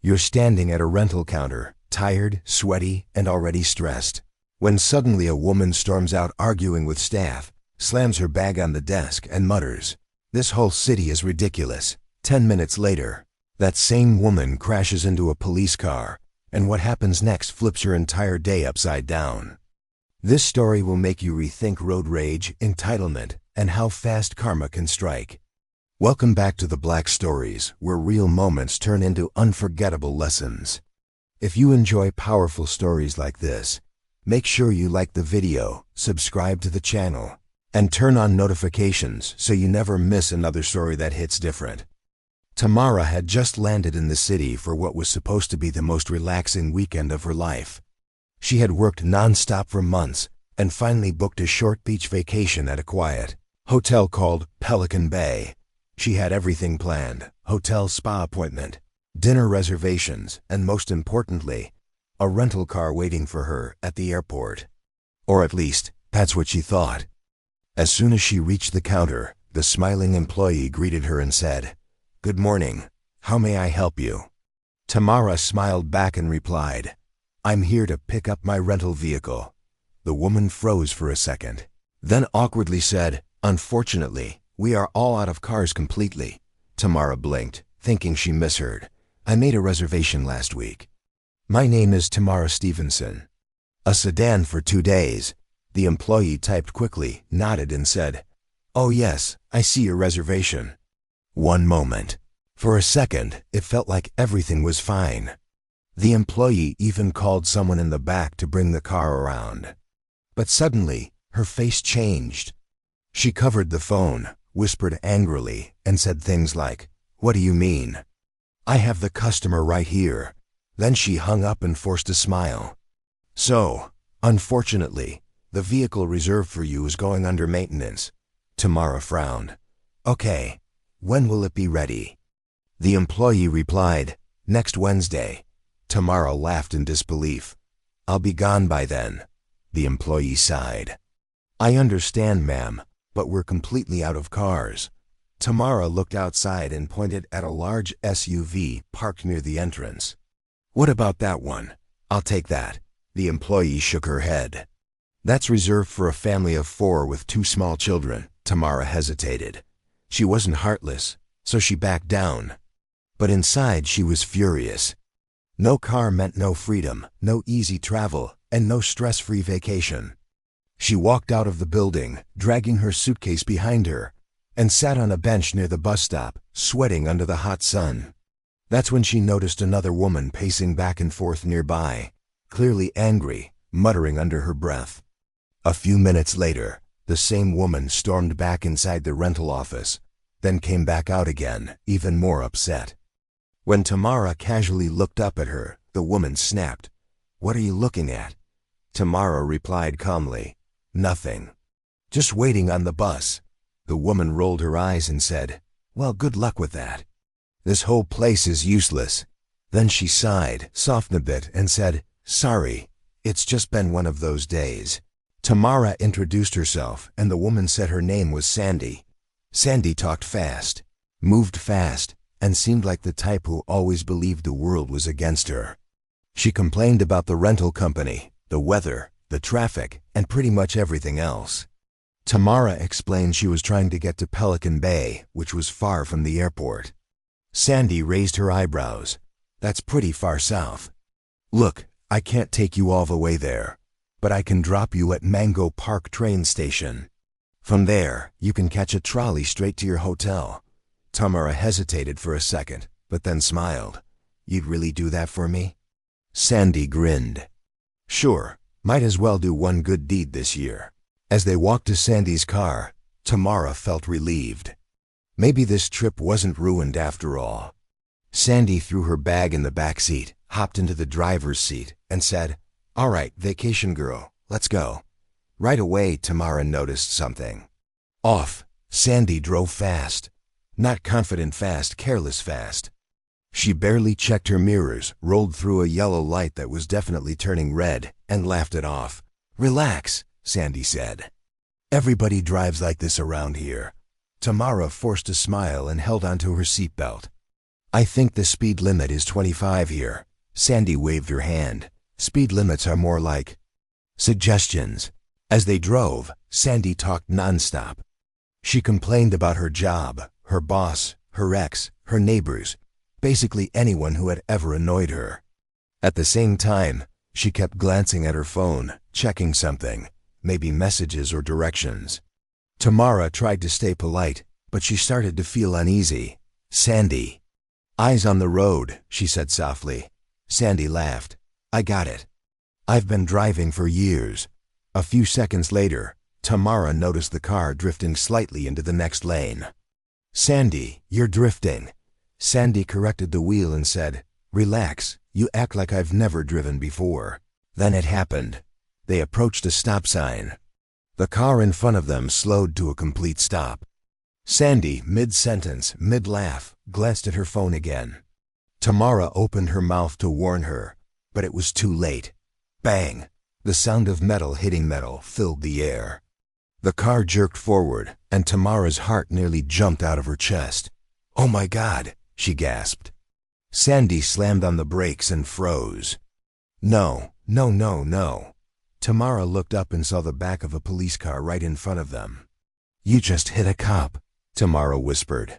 You're standing at a rental counter, tired, sweaty, and already stressed, when suddenly a woman storms out arguing with staff, slams her bag on the desk, and mutters, "This whole city is ridiculous." 10 minutes later, that same woman crashes into a police car, and what happens next flips your entire day upside down. This story will make you rethink road rage, entitlement, and how fast karma can strike. Welcome back to the Black Stories, where real moments turn into unforgettable lessons. If you enjoy powerful stories like this, make sure you like the video, subscribe to the channel, and turn on notifications so you never miss another story that hits different. Tamara had just landed in the city for what was supposed to be the most relaxing weekend of her life. She had worked non-stop for months and finally booked a short beach vacation at a quiet hotel called Pelican Bay. She had everything planned: hotel spa appointment, dinner reservations, and most importantly, a rental car waiting for her at the airport. Or at least, that's what she thought. As soon as she reached the counter, the smiling employee greeted her and said, "Good morning. How may I help you?" Tamara smiled back and replied, "I'm here to pick up my rental vehicle." The woman froze for a second, then awkwardly said, "Unfortunately, we are all out of cars completely." Tamara blinked, thinking she misheard. "I made a reservation last week." "My name is Tamara Stevenson." "A sedan for 2 days." The employee typed quickly, nodded, and said, "Oh yes, I see your reservation." One moment. For a second, it felt like everything was fine. The employee even called someone in the back to bring the car around. But suddenly, her face changed. She covered the phone, whispered angrily, and said things like, "What do you mean? I have the customer right here." Then she hung up and forced a smile. "So, unfortunately, the vehicle reserved for you is going under maintenance." Tamara frowned. "Okay, when will it be ready?" The employee replied, "Next Wednesday." Tamara laughed in disbelief. "I'll be gone by then." The employee sighed. "I understand, ma'am, but we're completely out of cars." Tamara looked outside and pointed at a large SUV parked near the entrance. "What about that one? I'll take that." The employee shook her head. "That's reserved for a family of 4 with 2 small children." Tamara hesitated. She wasn't heartless, so she backed down. But inside she was furious. No car meant no freedom, no easy travel, and no stress-free vacation. She walked out of the building, dragging her suitcase behind her, and sat on a bench near the bus stop, sweating under the hot sun. That's when she noticed another woman pacing back and forth nearby, clearly angry, muttering under her breath. A few minutes later, the same woman stormed back inside the rental office, then came back out again, even more upset. When Tamara casually looked up at her, the woman snapped, "What are you looking at?" Tamara replied calmly, "Nothing. Just waiting on the bus." The woman rolled her eyes and said, "Well, good luck with that. This whole place is useless." Then she sighed, softened a bit, and said, "Sorry, it's just been one of those days." Tamara introduced herself, and the woman said her name was Sandy. Sandy talked fast, moved fast, and seemed like the type who always believed the world was against her. She complained about the rental company, the weather, the traffic, and pretty much everything else. Tamara explained she was trying to get to Pelican Bay, which was far from the airport. Sandy raised her eyebrows. "That's pretty far south." "Look, I can't take you all the way there, but I can drop you at Mango Park train station. From there, you can catch a trolley straight to your hotel." Tamara hesitated for a second, but then smiled. "You'd really do that for me?" Sandy grinned. "Sure, might as well do one good deed this year." As they walked to Sandy's car, Tamara felt relieved. Maybe this trip wasn't ruined after all. Sandy threw her bag in the back seat, hopped into the driver's seat, and said, "All right, vacation girl, let's go." Right away, Tamara noticed something. Off, Sandy drove fast. Not confident fast, careless fast. She barely checked her mirrors, rolled through a yellow light that was definitely turning red, and laughed it off. "Relax," Sandy said. "Everybody drives like this around here." Tamara forced a smile and held onto her seatbelt. I think the speed limit is 25 here. Sandy waved her hand. Speed limits are more like suggestions. As they drove, Sandy talked nonstop. She complained about her job, her boss, her ex, her neighbors, basically anyone who had ever annoyed her. At the same time, she kept glancing at her phone, checking something, maybe messages or directions. Tamara tried to stay polite, but she started to feel uneasy. Sandy. Eyes on the road, she said softly. Sandy laughed. I got it. I've been driving for years. A few seconds later, Tamara noticed the car drifting slightly into the next lane. Sandy, you're drifting. Sandy corrected the wheel and said, Relax, you act like I've never driven before. Then it happened. They approached a stop sign. The car in front of them slowed to a complete stop. Sandy, mid-sentence, mid-laugh, glanced at her phone again. Tamara opened her mouth to warn her, but it was too late. Bang! The sound of metal hitting metal filled the air. The car jerked forward, and Tamara's heart nearly jumped out of her chest. Oh my God, she gasped. Sandy slammed on the brakes and froze. No. Tamara looked up and saw the back of a police car right in front of them. You just hit a cop, Tamara whispered.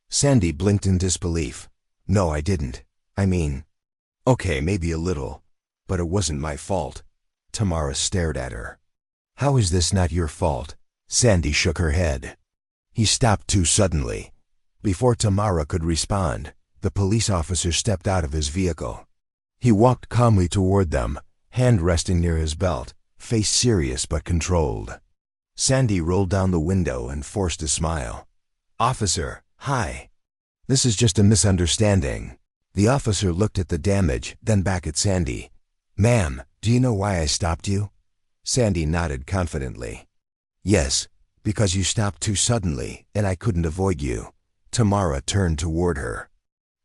Sandy blinked in disbelief. No, I didn't. I mean, okay, maybe a little, but it wasn't my fault. Tamara stared at her. How is this not your fault? Sandy shook her head. He stopped too suddenly. Before Tamara could respond, the police officer stepped out of his vehicle. He walked calmly toward them, hand resting near his belt, face serious but controlled. Sandy rolled down the window and forced a smile. Officer, hi. This is just a misunderstanding. The officer looked at the damage, then back at Sandy. Ma'am, do you know why I stopped you? Sandy nodded confidently. Yes, because you stopped too suddenly, and I couldn't avoid you. Tamara turned toward her.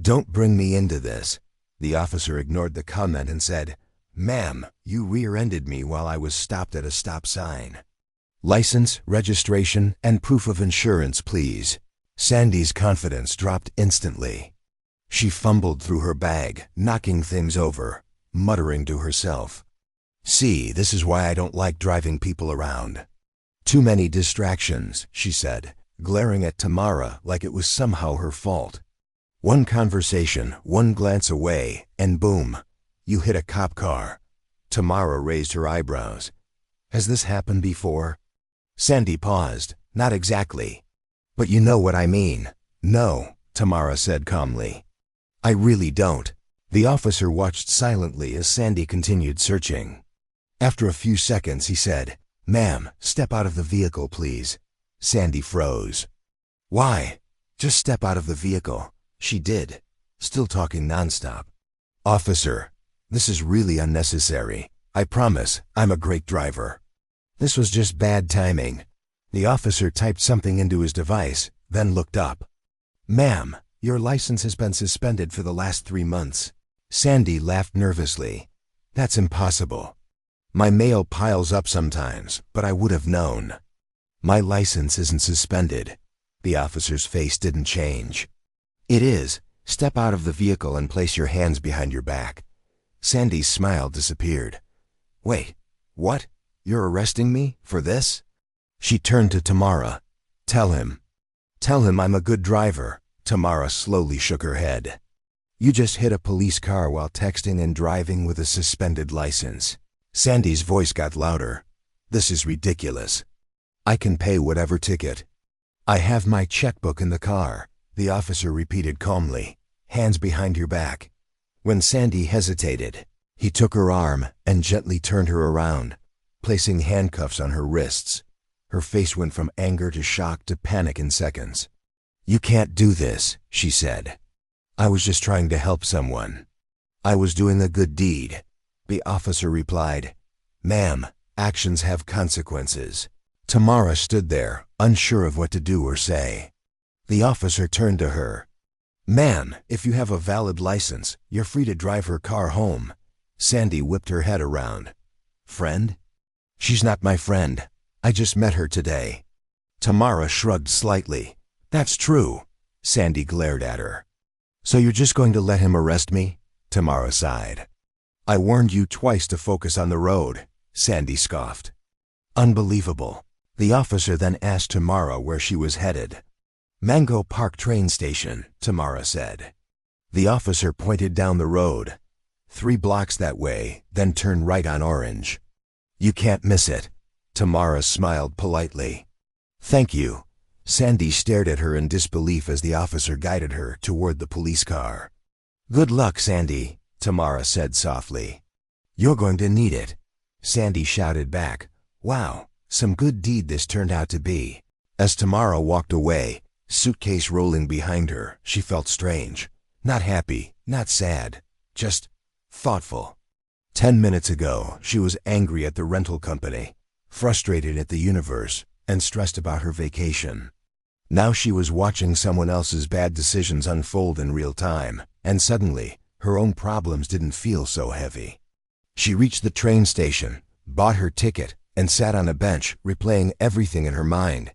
Don't bring me into this. The officer ignored the comment and said, Ma'am, you rear-ended me while I was stopped at a stop sign. License, registration, and proof of insurance, please. Sandy's confidence dropped instantly. She fumbled through her bag, knocking things over, muttering to herself. See, this is why I don't like driving people around. Too many distractions, she said, glaring at Tamara like it was somehow her fault. One conversation, one glance away, and boom, you hit a cop car. Tamara raised her eyebrows. Has this happened before? Sandy paused. Not exactly. But you know what I mean. No, Tamara said calmly. I really don't. The officer watched silently as Sandy continued searching. After a few seconds, he said, Ma'am, step out of the vehicle, please. Sandy froze. Why? Just step out of the vehicle. She did, still talking nonstop. Officer, this is really unnecessary. I promise, I'm a great driver. This was just bad timing. The officer typed something into his device, then looked up. Ma'am, your license has been suspended for the last 3 months. Sandy laughed nervously. That's impossible. My mail piles up sometimes, but I would have known. My license isn't suspended. The officer's face didn't change. It is. Step out of the vehicle and place your hands behind your back. Sandy's smile disappeared. Wait, what? You're arresting me for this? She turned to Tamara. Tell him. Tell him I'm a good driver. Tamara slowly shook her head. You just hit a police car while texting and driving with a suspended license. Sandy's voice got louder. This is ridiculous. I can pay whatever ticket. I have my checkbook in the car, the officer repeated calmly. Hands behind your back. When Sandy hesitated, he took her arm and gently turned her around, placing handcuffs on her wrists. Her face went from anger to shock to panic in seconds. You can't do this, she said. I was just trying to help someone. I was doing a good deed. The officer replied, Ma'am, actions have consequences. Tamara stood there, unsure of what to do or say. The officer turned to her. Ma'am, if you have a valid license, you're free to drive her car home. Sandy whipped her head around. Friend? She's not my friend. I just met her today. Tamara shrugged slightly. That's true. Sandy glared at her. So you're just going to let him arrest me? Tamara sighed. I warned you twice to focus on the road, Sandy scoffed. Unbelievable. The officer then asked Tamara where she was headed. Mango Park train station, Tamara said. The officer pointed down the road. 3 blocks that way, then turn right on Orange. You can't miss it. Tamara smiled politely. Thank you. Sandy stared at her in disbelief as the officer guided her toward the police car. Good luck, Sandy, Tamara said softly. You're going to need it. Sandy shouted back. Wow, some good deed this turned out to be. As Tamara walked away, suitcase rolling behind her, she felt strange. Not happy, not sad, just thoughtful. 10 minutes ago, she was angry at the rental company, frustrated at the universe, and stressed about her vacation. Now she was watching someone else's bad decisions unfold in real time, and suddenly, her own problems didn't feel so heavy. She reached the train station, bought her ticket, and sat on a bench, replaying everything in her mind.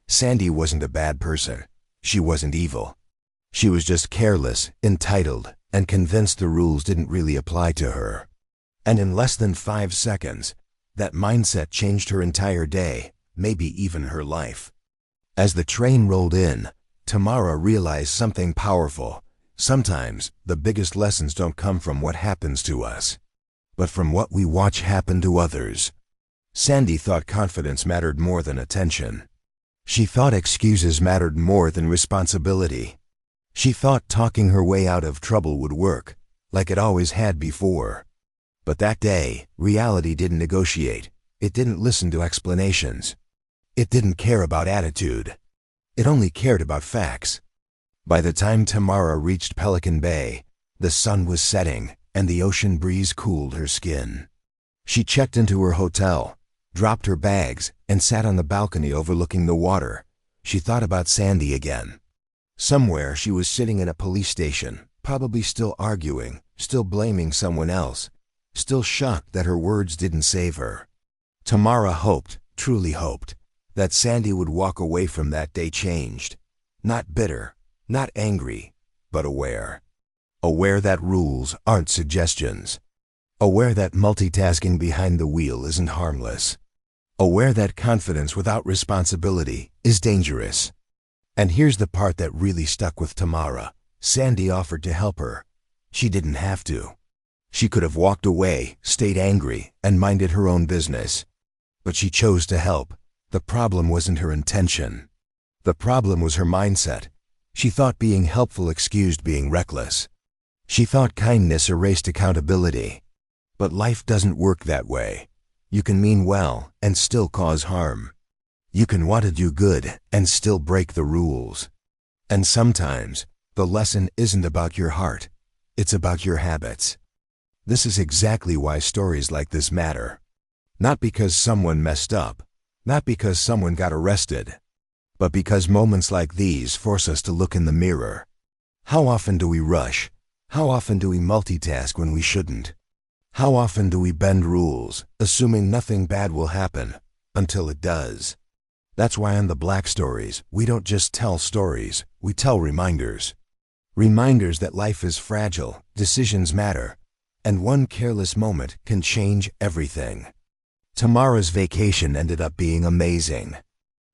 Sandy wasn't a bad person. She wasn't evil. She was just careless, entitled, and convinced the rules didn't really apply to her. And in less than 5 seconds, that mindset changed her entire day, maybe even her life. As the train rolled in, Tamara realized something powerful. Sometimes, the biggest lessons don't come from what happens to us, but from what we watch happen to others. Sandy thought confidence mattered more than attention. She thought excuses mattered more than responsibility. She thought talking her way out of trouble would work, like it always had before. But that day, reality didn't negotiate. It didn't listen to explanations. It didn't care about attitude. It only cared about facts. By the time Tamara reached Pelican Bay, the sun was setting and the ocean breeze cooled her skin. She checked into her hotel, dropped her bags, and sat on the balcony overlooking the water. She thought about Sandy again. Somewhere she was sitting in a police station, probably still arguing, still blaming someone else, still shocked that her words didn't save her. Tamara hoped, truly hoped, that Sandy would walk away from that day changed. Not bitter, not angry, but aware. Aware that rules aren't suggestions. Aware that multitasking behind the wheel isn't harmless. Aware that confidence without responsibility is dangerous. And here's the part that really stuck with Tamara. Sandy offered to help her. She didn't have to. She could have walked away, stayed angry, and minded her own business. But she chose to help. The problem wasn't her intention. The problem was her mindset. She thought being helpful excused being reckless. She thought kindness erased accountability. But life doesn't work that way. You can mean well and still cause harm. You can want to do good and still break the rules. And sometimes, the lesson isn't about your heart. It's about your habits. This is exactly why stories like this matter. Not because someone messed up, not because someone got arrested, but because moments like these force us to look in the mirror. How often do we rush? How often do we multitask when we shouldn't? How often do we bend rules, assuming nothing bad will happen, until it does? That's why on the Black Stories, we don't just tell stories, we tell reminders. Reminders that life is fragile, decisions matter, and one careless moment can change everything. Tamara's vacation ended up being amazing.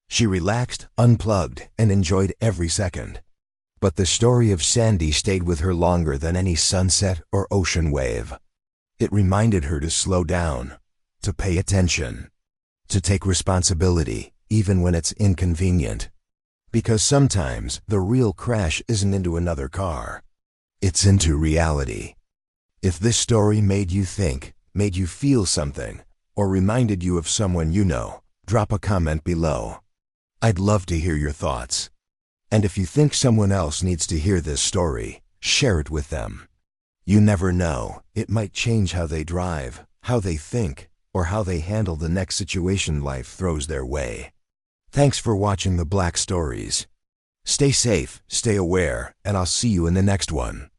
She relaxed, unplugged, and enjoyed every second. But the story of Sandy stayed with her longer than any sunset or ocean wave. It reminded her to slow down, to pay attention, to take responsibility, even when it's inconvenient. Because sometimes the real crash isn't into another car. It's into reality. If this story made you think, made you feel something, or reminded you of someone you know, drop a comment below. I'd love to hear your thoughts. And if you think someone else needs to hear this story, share it with them. You never know, it might change how they drive, how they think, or how they handle the next situation life throws their way. Thanks for watching the Black Stories. Stay safe, stay aware, and I'll see you in the next one.